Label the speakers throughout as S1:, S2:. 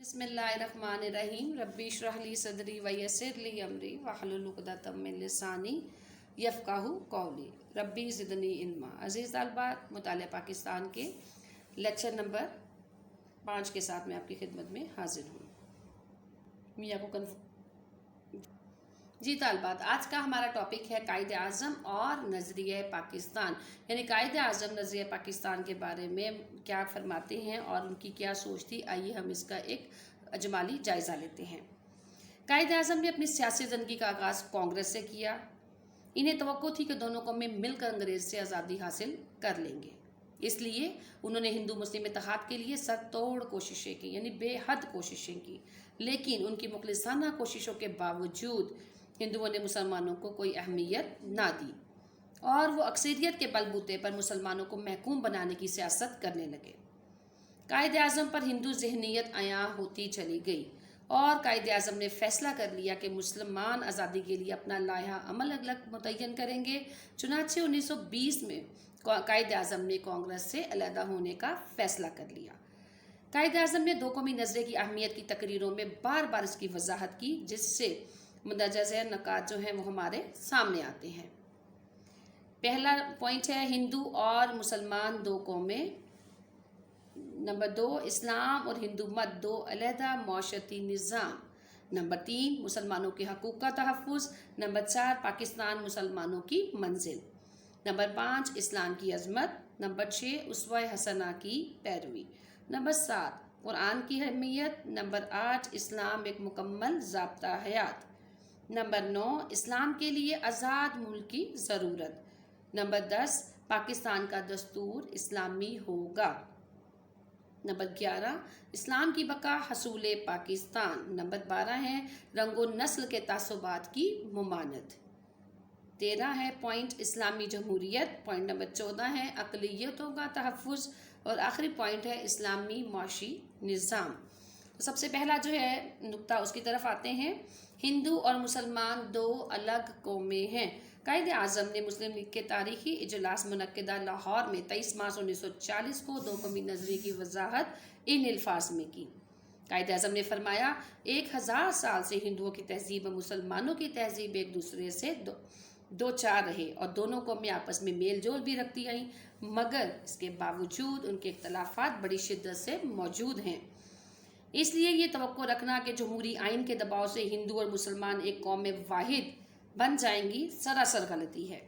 S1: बिस्मिल्लाहिर्रहमानिर्रहीम रब्बी इश्रह ली सदरी वयस्सिर ली अमरी वहलुल उक़दतम मिन लिसानी यफ़क़हू क़ौली रब्बी ज़िदनी इल्मा। अज़ीज़ तलबात, मुतालिया पाकिस्तान के लेक्चर नंबर 5 के साथ मैं आपकी खिदमत में हाजिर हूँ। मियाँ को जी तालबात, आज का हमारा टॉपिक है कायदे आज़म और नज़रिया पाकिस्तान, यानी कायदे आज़म नज़रिया पाकिस्तान के बारे में क्या फरमाते हैं और उनकी क्या सोच थी। आइए हम इसका एक अजमाली जायज़ा लेते हैं। कायदे आज़म ने अपनी सियासी ज़िंदगी का आगाज़ कांग्रेस से किया। इन्हें तवक्को थी कि दोनों कौमें मिलकर अंग्रेज़ से आज़ादी हासिल कर लेंगे, इसलिए उन्होंने हिंदू मुस्लिम इत्तेहाद के लिए सरतोड़ कोशिशें की, यानी बेहद कोशिशें की। लेकिन उनकी मुखलिसाना कोशिशों के बावजूद हिंदुओं ने मुसलमानों को कोई अहमियत ना दी और वो अक्सरियत के बलबूते पर मुसलमानों को महकूम बनाने की सियासत करने लगे। कायदे आज़म पर हिंदू जहनीत आया होती चली गई और कायदे आज़म ने फैसला कर लिया कि मुसलमान आज़ादी के लिए अपना लाया अमल अलग मुतय्यन करेंगे। चुनाचे 1920 में कायदे आज़म ने कांग्रेस से अलहदा होने का फैसला कर लिया। कायदे आज़म ने दो कौमी नज़रे की अहमियत की तकरीरों में बार बार इसकी वजाहत की, जिससे मुंदरजा ज़ेल नकात जो हैं वो हमारे सामने आते हैं। पहला पॉइंट है हिंदू और मुसलमान दो कौमें। नंबर 2, इस्लाम और हिंदू मत दो अलहदा मौशती निज़ाम। नंबर 3, मुसलमानों के हकूक़ का तहफ़्फ़ुज़। नंबर 4, पाकिस्तान मुसलमानों की मंजिल। नंबर 5, इस्लाम की अज़मत। नंबर 6, उसवा हसना की पैरवी। नंबर 7, कुरान की अहमियत। नंबर 8, इस्लाम एक मुकम्मल ज़ाब्ता हयात। नंबर 9, इस्लाम के लिए आज़ाद मुल्क की ज़रूरत। नंबर 10, पाकिस्तान का दस्तूर इस्लामी होगा। नंबर 11, इस्लाम की बका हसूल पाकिस्तान। नंबर 12 है रंगो नस्ल के तासुबात की मुमानत। 13 है पॉइंट इस्लामी जमहूरियत। पॉइंट नंबर 14 है अक़लियतों का तहफ़्फ़ुज़ और आखिरी पॉइंट है इस्लामी माशी निज़ाम। तो सबसे पहला जो है नुक्ता उसकी तरफ आते हैं। हिंदू और मुसलमान दो अलग कौमें हैं। कायदे आज़म ने मुस्लिम लीग के तारीखी इजलास मुनक्किदा लाहौर में 23 मार्च 1940 को दो कौमी नज़रिए की वजाहत इन अल्फाज में की। कायदे आज़म ने फरमाया, 1000 साल से हिंदुओं की तहजीब और मुसलमानों की तहजीब एक दूसरे से दो चार रहे और दोनों कौमें आपस में मेल जोल भी रखती आई, मगर इसके बावजूद उनके इख्तलाफात बड़ी शिद्दत से मौजूद हैं। इसलिए ये तवक्को रखना कि जमहूरी आइन के दबाव से हिंदू और मुसलमान एक कौम में वाहिद बन जाएंगी सरासर गलती है।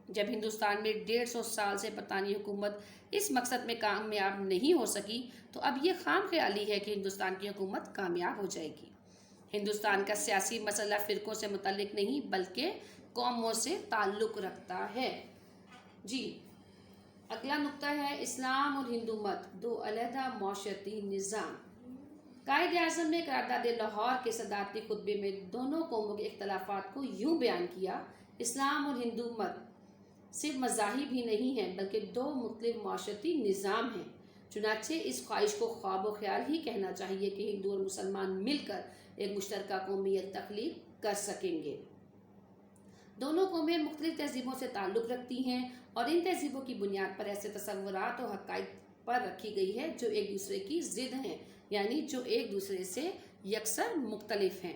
S1: जब हिंदुस्तान में 150 साल से बरतानी हुकूमत इस मकसद में कामयाब नहीं हो सकी, तो अब ये खाम ख्याली है कि हिंदुस्तान की हुकूमत कामयाब हो जाएगी। हिंदुस्तान का सियासी मसला फ़िरक़ों से मुतल्लिक नहीं बल्कि कौमों से ताल्लुक़ रखता है। जी, अगला नुक्ता है इस्लाम और हिंदू मत दो अलहदा मौशती निज़ाम। कायदे आज़म ने करारदाद लाहौर के सदारती खुतबे में दोनों कौमों के इख्तलाफात को यूँ बयान किया, इस्लाम और हिंदू मत सिर्फ मज़ाहिब ही नहीं हैं बल्कि दो मुख्तलिफ माशरती निज़ाम हैं। चुनाचे इस ख्वाहिश को ख्वाब व ख्याल ही कहना चाहिए कि हिंदू और मुसलमान मिलकर एक मुश्तरका कौमियत तख्लीक कर सकेंगे। दोनों कौमें मुख्तलिफ तहजीबों से ताल्लुक़ रखती हैं और इन तहजीबों की बुनियाद पर ऐसे तसव्वुरात और हक़ाइक़ पर रखी गई है जो एक दूसरे की ज़िद हैं, यानी जो एक दूसरे से यकसर मुख्तलिफ हैं।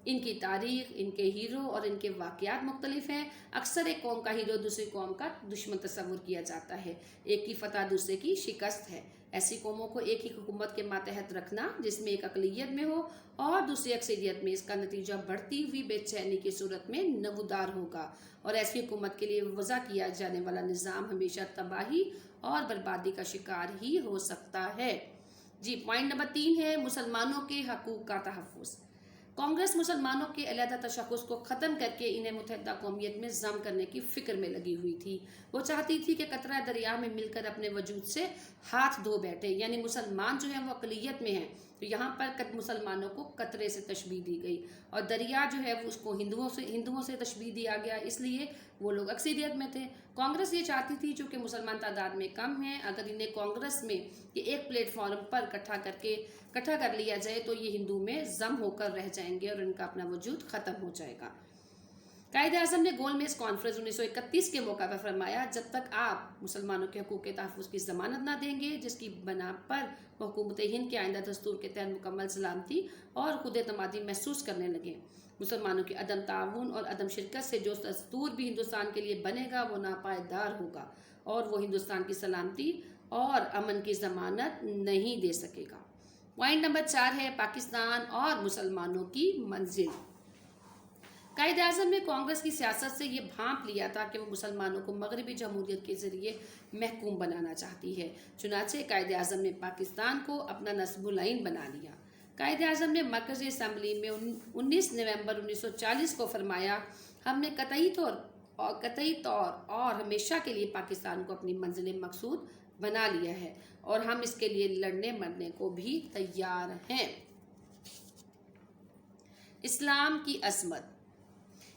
S1: इनकी तारीख़, इनके हीरो और इनके वाक़यात मुख्तलिफ हैं। अक्सर एक कौम का हीरो दूसरी कौम का दुश्मन तस्वुर किया जाता है। एक की फतह दूसरे की शिकस्त है। ऐसी कौमों को एक ही हुकूमत के मातहत रखना जिसमें एक अक़लियत में हो और दूसरी अक्सरियत में, इसका नतीजा बढ़ती हुई बेचैनी की सूरत में नमूदार होगा और ऐसी हुकूमत के लिए वज़ा किया जाने वाला निज़ाम हमेशा तबाही और बर्बादी का शिकार ही हो सकता है। जी, पॉइंट नंबर 3 है मुसलमानों के हकूक़ का तहफ़्फ़ुज़। कांग्रेस मुसलमानों के अलहदा तशख़्ख़ुस को ख़त्म करके इन्हें मुत्तहिदा कौमियत में ज़म करने की फ़िक्र में लगी हुई थी। वो चाहती थी कि कतरा दरिया में मिलकर अपने वजूद से हाथ धो बैठे, यानी मुसलमान जो है वो अक़लियत में हैं, तो यहाँ पर मुसलमानों को कतरे से तशबीह दी गई और दरिया जो है वो उसको हिंदुओं से तशबीह दिया गया, इसलिए वो लोग अक्सरियत में थे। कांग्रेस ये चाहती थी चूँकि मुसलमान तादाद में कम हैं, अगर इन्हें कांग्रेस में ये एक प्लेटफॉर्म पर इकट्ठा कर लिया जाए तो ये हिंदू में ज़म होकर रह जाएंगे और इनका अपना वजूद ख़त्म हो जाएगा। कायदे आज़म ने गोल मेज कॉन्फ्रेंस 1931 के मौका पर फरमाया, जब तक आप मुसलमानों के हकूक़ के तहफ़्फ़ुज़ की ज़मानत न देंगे जिसकी बना पर हुकूमत हिंद के आइंदा दस्तूर के तहत मुकम्मल सलामती और खुद एतमादी महसूस करने लगे, मुसलमानों के अदम ताउन और अदम शिरकत से जो दस्तूर भी हिंदुस्तान के लिए बनेगा वो नापायदार होगा और वो हिंदुस्तान की सलामती और अमन की ज़मानत नहीं दे सकेगा। पॉइंट नंबर 4 है पाकिस्तान और मुसलमानों की मंजिल। कायदे आज़म ने कांग्रेस की सियासत से ये भांप लिया था कि वो मुसलमानों को मगरबी जमहूरियत के ज़रिए महकूम बनाना चाहती है। चुनाचे कायदे आज़म ने पाकिस्तान को अपना नस्बुल आइन बना लिया। कायदे आज़म ने मरकज़ी असम्बली में 19 नवंबर 1940 को फरमाया, हमने कतई तौर और हमेशा के लिए पाकिस्तान को अपनी मंजिल मकसूद बना लिया है और हम इसके लिए लड़ने मरने को भी तैयार हैं। इस्लाम की अज़मत।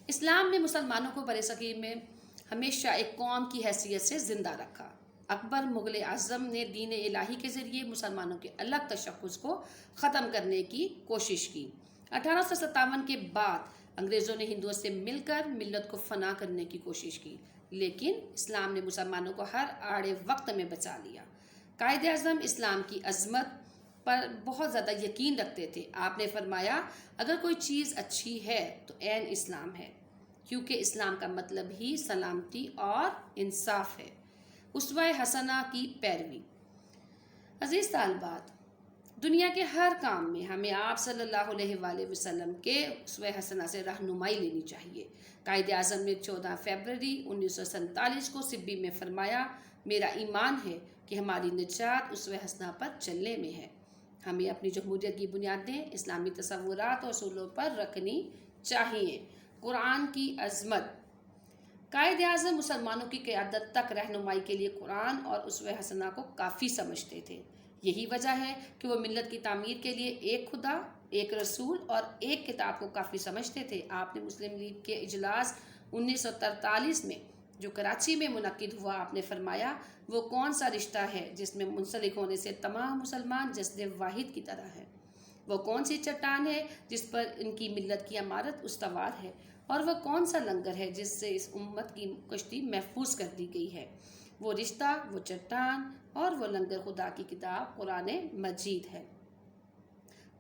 S1: इस्लाम ने मुसलमानों को बरसगीर में हमेशा एक कौम की हैसियत से ज़िंदा रखा। अकबर मुग़ल आज़म ने दीन इलाही के ज़रिए मुसलमानों के अलग तशख़्ख़ुस को ख़त्म करने की कोशिश की। 1857 के बाद अंग्रेज़ों ने हिंदुओं से मिलकर मिल्लत को फना करने की कोशिश की, लेकिन इस्लाम ने मुसलमानों को हर आड़े वक्त में बचा लिया। कायदे आज़म इस्लाम की अज़मत पर बहुत ज़्यादा यकीन रखते थे। आपने फरमाया, अगर कोई चीज़ अच्छी है तो ऐन इस्लाम है, क्योंकि इस्लाम का मतलब ही सलामती और इंसाफ है। उसवा हसना की पैरवी। अजीज़ तालिबात, दुनिया के हर काम में हमें आप सल्लल्लाहु अलैहि वसल्लम के उसवा हसना से रहनुमाई लेनी चाहिए। कायदे आज़म ने 14 फरवरी 1947 को सिब्बी में फरमाया, मेरा ईमान है कि हमारी निजात उसवा हसना पर चलने में है। हमें अपनी जमहूरियत की बुनियादें इस्लामी तसव्वुरात और उसूलों पर रखनी चाहिए। कुरान की अज़मत। कायदे आज़म मुसलमानों की क़यादत तक रहनुमाई के लिए कुरान और उसवे हसना को काफ़ी समझते थे। यही वजह है कि वो मिल्लत की तामीर के लिए एक खुदा, एक रसूल और एक किताब को काफ़ी समझते थे। आपने मुस्लिम लीग के इजलास 1943 में जो कराची में मुनक्किद हुआ, आपने फरमाया, वो कौन सा रिश्ता है जिसमें मुंसलिक होने से तमाम मुसलमान जस्दे वाहिद की तरह है। वो कौन सी चट्टान है जिस पर इनकी मिल्लत की अमारत उस्तवार है, और वह कौन सा लंगर है जिससे इस उम्मत की कश्ती महफूज कर दी गई है। वो रिश्ता, वो चट्टान और वो लंगर खुदा की किताब कुरान मजीद है।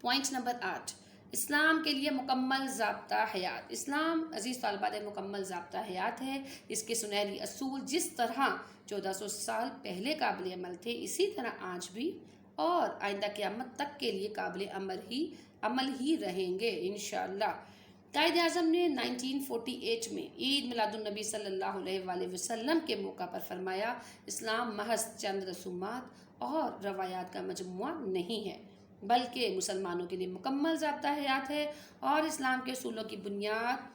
S1: पॉइंट नंबर 8, इस्लाम के लिए मुकम्मल ज़ाब्ता हयात। इस्लाम अजीज़ तालिबात मुकम्मल ज़ाब्ता हयात है। इसके सुनहरी असूल जिस तरह 1400 साल पहले काबिल अमल थे, इसी तरह आज भी और आइंदा क़यामत तक के लिए काबिल अमल ही रहेंगे इंशाअल्लाह। कायदे आज़म ने 1948 में ईद मिलादुन्नबी सल्लल्लाहु अलैहि वसल्लम के मौका पर फरमाया, इस्लाम महज चंद रसूमात और रवायात का मजमुआ नहीं है, बल्कि मुसलमानों के लिए मुकम्मल ज़ाब्ता हयात है और इस्लाम के असूलों की बुनियाद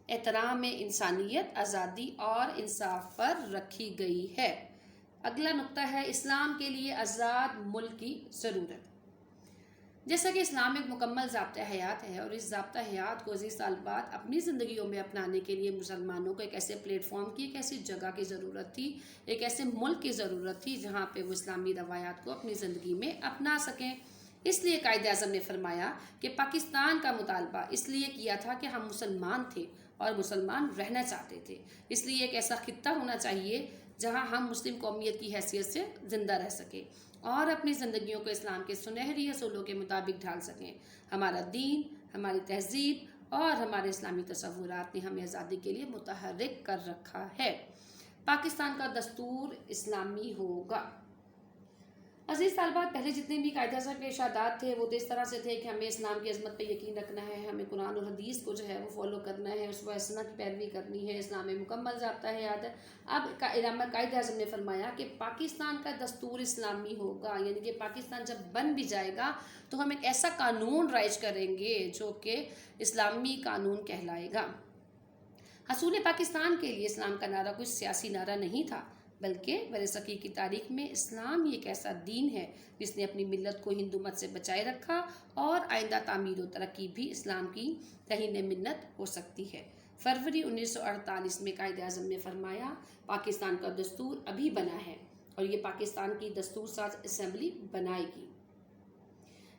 S1: एहतराम इंसानियत, आज़ादी और इंसाफ पर रखी गई है। अगला नुक्ता है इस्लाम के लिए आज़ाद मुल्क की ज़रूरत। जैसा कि इस्लाम एक मुकम्मल ज़ाब्ता हयात है और इस ज़ाब्ता हयात को अज़ीज़ तालिबात अपनी ज़िंदगियों में अपनाने के लिए मुसलमानों को एक ऐसे प्लेटफॉर्म की, एक ऐसी जगह की ज़रूरत थी, एक ऐसे मुल्क की ज़रूरत थी जहाँ पे वो इस्लामी रवायात को अपनी ज़िंदगी में अपना सकें। इसलिए कायदे आज़म ने फरमाया कि पाकिस्तान का मुतालबा इसलिए किया था कि हम मुसलमान थे और मुसलमान रहना चाहते थे। इसलिए एक ऐसा खित्ता होना चाहिए जहाँ हम मुस्लिम कौमियत की हैसियत से ज़िंदा रह सकें और अपनी ज़िंदगियों को इस्लाम के सुनहरी असूलों के मुताबिक ढाल सकें। हमारा दीन, हमारी तहजीब और हमारे इस्लामी तसव्वुरात ने हमें आज़ादी के लिए मुतहर्रिक कर रखा है। पाकिस्तान का दस्तूर इस्लामी होगा। अजीज़ तालिबात, पहले जितने भी कायदे आज़म के इरशादात थे वो तो इस तरह से थे कि हमें इस्लाम की अज़मत पे यकीन रखना है, हमें कुरान और हदीस को जो है वो फॉलो करना है, उसवा हसना की पैरवी करनी है, इस्लाम में मुकम्मल ज़ाब्ता हयात है। अब कायदे आज़म ने फरमाया कि पाकिस्तान का दस्तूर इस्लामी होगा, यानी कि पाकिस्तान जब बन भी जाएगा तो हम एक ऐसा कानून राइज करेंगे जो कि इस्लामी कानून कहलाएगा। हसूल पाकिस्तान के लिए इस्लाम का नारा कोई सियासी नारा नहीं था, बल्कि बरसकी की तारीख में इस्लाम ही एक ऐसा दीन है जिसने अपनी मिल्लत को हिंदू मत से बचाए रखा और आइंदा तामीर व तरक्की भी इस्लाम की तहीन मिन्नत हो सकती है। फरवरी 1948 में कायदे आज़म ने फरमाया, पाकिस्तान का दस्तूर अभी बना है और ये पाकिस्तान की दस्तूर साज असम्बली बनाएगी।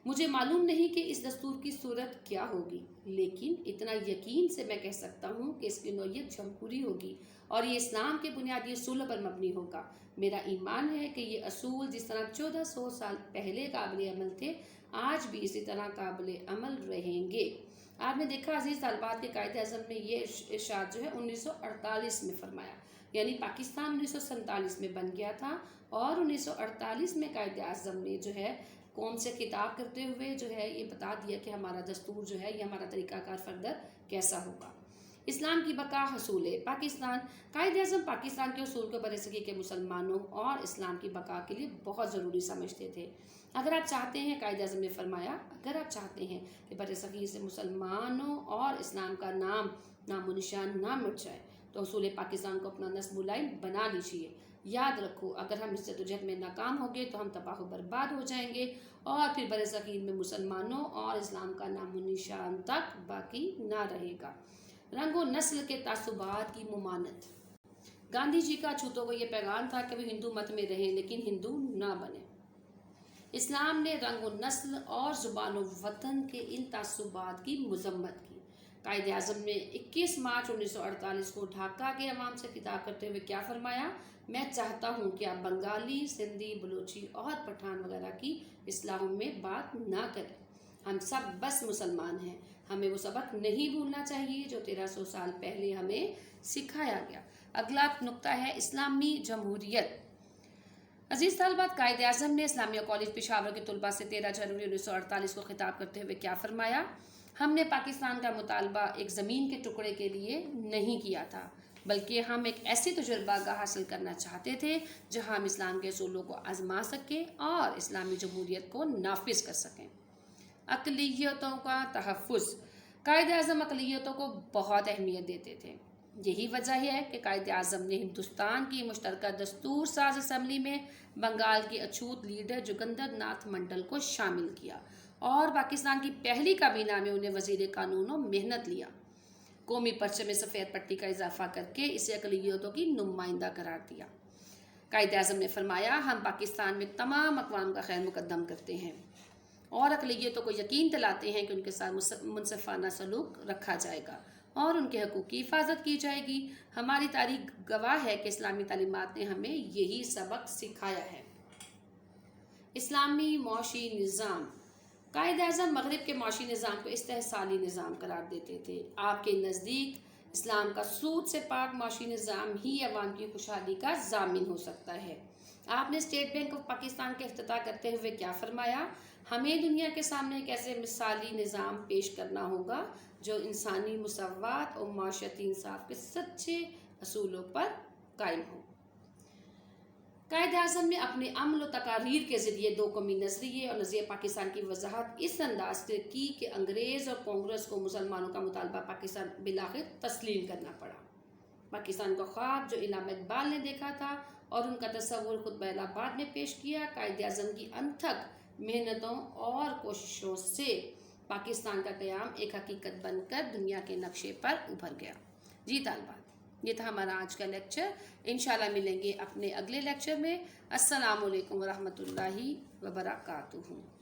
S1: مجھے معلوم نہیں کہ اس دستور کی صورت کیا ہوگی، لیکن اتنا یقین سے میں کہہ سکتا ہوں کہ اس کی نوعیت جمہوری ہوگی اور یہ اسلام کے بنیادی اصولوں پر مبنی ہوگا۔ میرا ایمان ہے کہ یہ اصول جس طرح 1400 سال پہلے قابل عمل تھے، آج بھی اسی طرح قابل عمل رہیں گے۔ آپ نے دیکھا عزیز طالبات کے قائد اعظم نے یہ ارشاد جو ہے 1948 میں فرمایا، یعنی پاکستان 1947 میں بن گیا تھا اور 1948 میں قائد اعظم نے جو ہے قوم سے خطاب کرتے ہوئے جو ہے یہ بتا دیا کہ ہمارا دستور جو ہے یہ ہمارا طریقہ کار فردر کیسا ہوگا۔ اسلام کی بقا حصول پاکستان۔ قائد اعظم پاکستان کے اصول کو برصغیر کے مسلمانوں اور اسلام کی بقا کے لیے بہت ضروری سمجھتے تھے۔ اگر آپ چاہتے ہیں، قائد اعظم نے فرمایا، اگر آپ چاہتے ہیں کہ برصغیر سے مسلمانوں اور اسلام کا نام و نشان نہ مٹ جائے تو اصول پاکستان کو اپنا نصب العین بنا لیجیے۔ یاد رکھو، اگر ہم اس جدوجہد میں ناکام ہو گئے تو ہم تباہ و برباد ہو جائیں گے اور پھر برصغیر میں مسلمانوں اور اسلام کا نام و نشان تک باقی نہ رہے گا۔ رنگ و نسل کے تعصبات کی ممانعت۔ گاندھی جی کا چھوتوں کو یہ پیغام تھا کہ وہ ہندو مت میں رہیں لیکن ہندو نہ بنیں۔ اسلام نے رنگ و نسل اور زبان و وطن کے ان تعصبات کی مذمت کی۔ قائد اعظم نے 21 مارچ 1948 کو ڈھاکہ کے عوام سے خطاب کرتے ہوئے کیا فرمایا؟ میں چاہتا ہوں کہ آپ بنگالی، سندھی، بلوچی اور پٹھان وغیرہ کی اصطلاحوں میں بات نہ کریں۔ ہم سب بس مسلمان ہیں، ہمیں وہ سبق نہیں بھولنا چاہیے جو 1300 سال پہلے ہمیں سکھایا گیا۔ اگلا نقطہ ہے اسلامی جمہوریت۔ عزیز طالبات، قائد اعظم نے اسلامیہ کالج پشاور کے طلباء سے 13 جنوری 1948 کو خطاب کرتے ہوئے کیا فرمایا؟ ہم نے پاکستان کا مطالبہ ایک زمین کے ٹکڑے کے لیے نہیں کیا تھا، بلکہ ہم ایک ایسی تجربہ گاہ حاصل کرنا چاہتے تھے جہاں ہم اسلام کے اصولوں کو آزما سکیں اور اسلامی جمہوریت کو نافذ کر سکیں۔ اقلیتوں کا تحفظ۔ قائد اعظم اقلیتوں کو بہت اہمیت دیتے تھے۔ یہی وجہ ہے کہ قائد اعظم نے ہندوستان کی مشترکہ دستور ساز اسمبلی میں بنگال کے اچھوت لیڈر جوگندر ناتھ منڈل کو شامل کیا اور پاکستان کی پہلی کابینہ میں انہیں وزیر قانون و محنت لیا۔ قومی پرچم میں سفید پٹی کا اضافہ کر کے اسے اقلیتوں کی نمائندہ قرار دیا۔ قائد اعظم نے فرمایا، ہم پاکستان میں تمام اقوام کا خیر مقدم کرتے ہیں اور اقلیتوں کو یقین دلاتے ہیں کہ ان کے ساتھ منصفانہ سلوک رکھا جائے گا اور ان کے حقوق کی حفاظت کی جائے گی۔ ہماری تاریخ گواہ ہے کہ اسلامی تعلیمات نے ہمیں یہی سبق سکھایا ہے۔ اسلامی معاشی نظام۔ قائد اعظم مغرب کے معاشی نظام کو استحصالی نظام قرار دیتے تھے۔ آپ کے نزدیک اسلام کا سود سے پاک معاشی نظام ہی عوام کی خوشحالی کا ضامن ہو سکتا ہے۔ آپ نے اسٹیٹ بینک آف پاکستان کا افتتاح کرتے ہوئے کیا فرمایا؟ ہمیں دنیا کے سامنے ایک ایسے مثالی نظام پیش کرنا ہوگا جو انسانی مساوات اور معاشرتی انصاف کے سچے اصولوں پر قائم ہو۔ قائد اعظم نے اپنے عمل و تقاریر کے ذریعے دو قومی نظریے اور نظریہ پاکستان کی وضاحت اس انداز سے کی کہ انگریز اور کانگریس کو مسلمانوں کا مطالبہ پاکستان بالآخر تسلیم کرنا پڑا۔ پاکستان کا خواب جو علامہ اقبال نے دیکھا تھا اور ان کا تصور خطبہ الہ آباد میں پیش کیا، قائد اعظم کی انتھک محنتوں اور کوششوں سے پاکستان کا قیام ایک حقیقت بن کر دنیا کے نقشے پر ابھر گیا۔ جی طالبات، یہ تھا ہمارا آج کا لیکچر۔ انشاءاللہ ملیں گے اپنے اگلے لیکچر میں۔ السلام علیکم ورحمۃ اللہ وبرکاتہ۔